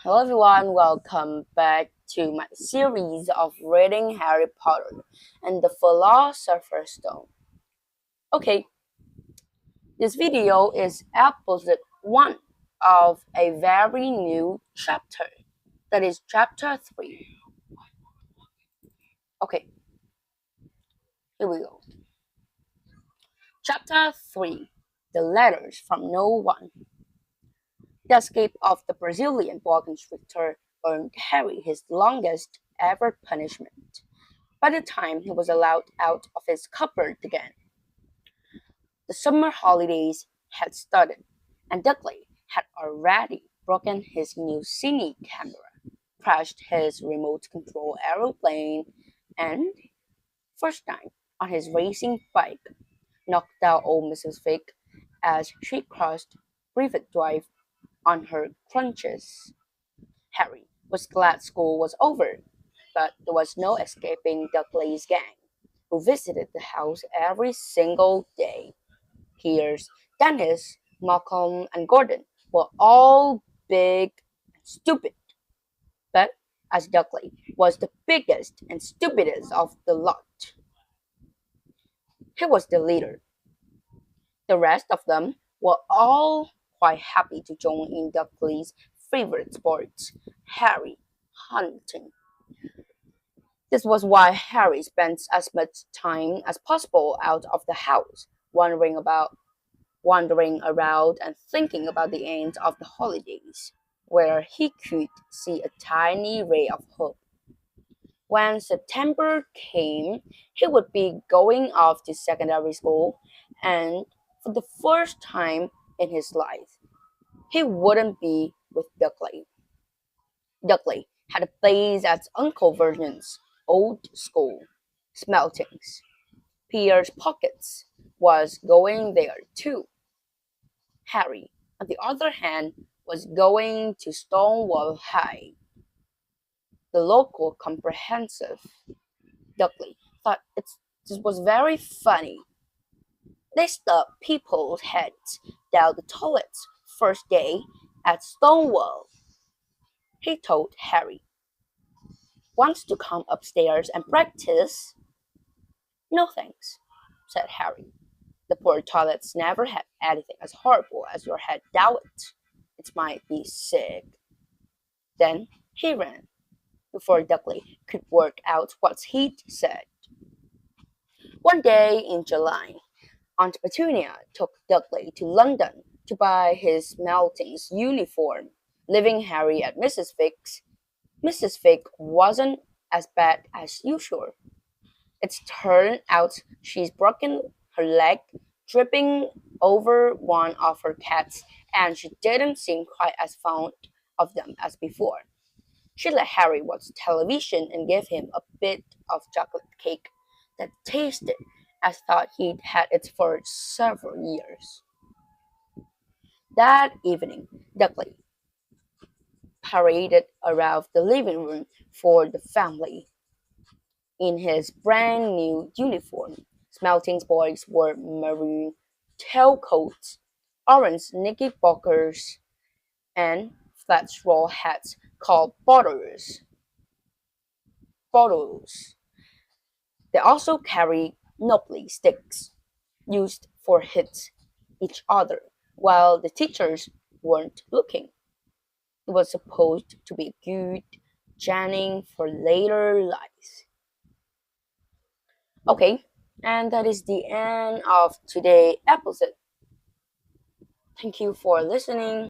Hello everyone, welcome back to my series of reading Harry Potter and the Philosopher's Stone. Okay, this video is episode 1 of a very new chapter, that is chapter 3. Okay, here we go. Chapter 3, The Letters from No One. The escape of the Brazilian boa constrictor earned Harry his longest ever punishment. By the time he was allowed out of his cupboard again, the summer holidays had started, and Dudley had already broken his new cine camera, crashed his remote control aeroplane, and, first time on his racing bike, knocked down old Mrs. Fig as she crossed Privet Drive on her crutches. Harry was glad school was over, but there was no escaping Dudley's gang, who visited the house every single day. Piers, Dennis, Malcolm, and Gordon were all big and stupid, but as Dudley was the biggest and stupidest of the lot, he was the leader. The rest of them were all quite happy to join in Dudley's favorite sports, Harry hunting. This was why Harry spent as much time as possible out of the house, wandering around and thinking about the end of the holidays, where he could see a tiny ray of hope. When September came, he would be going off to secondary school, and for the first time in his life, he wouldn't be with Dudley. Dudley had a place at Uncle Vernon's old school, Smeltings. Pierre's Pockets was going there too. Harry, on the other hand, was going to Stonewall High, the local comprehensive. Dudley thought this was very funny. They stuck people's heads down the toilets first day at Stonewall. He told Harry. Wants to come upstairs and practice? No thanks, said Harry. The poor toilets never had anything as horrible as your head down it. It might be sick. Then he ran, before Dudley could work out what he'd said. One day in July, Aunt Petunia took Dudley to London to buy his Melting's uniform, leaving Harry at Mrs. Fig's. Mrs. Fig wasn't as bad as usual. It's turned out she's broken her leg, tripping over one of her cats, and she didn't seem quite as fond of them as before. She let Harry watch television and gave him a bit of chocolate cake that tasted as though he'd had it for several years. That evening, Dudley paraded around the living room for the family in his brand new uniform. Smelting's boys wore maroon tailcoats, orange knickerbockers, and flat straw hats called bottles. They also carried knobbly sticks, used for hit each other, while the teachers weren't looking. It was supposed to be good Janning for later life. Okay, and that is the end of today's episode. Thank you for listening.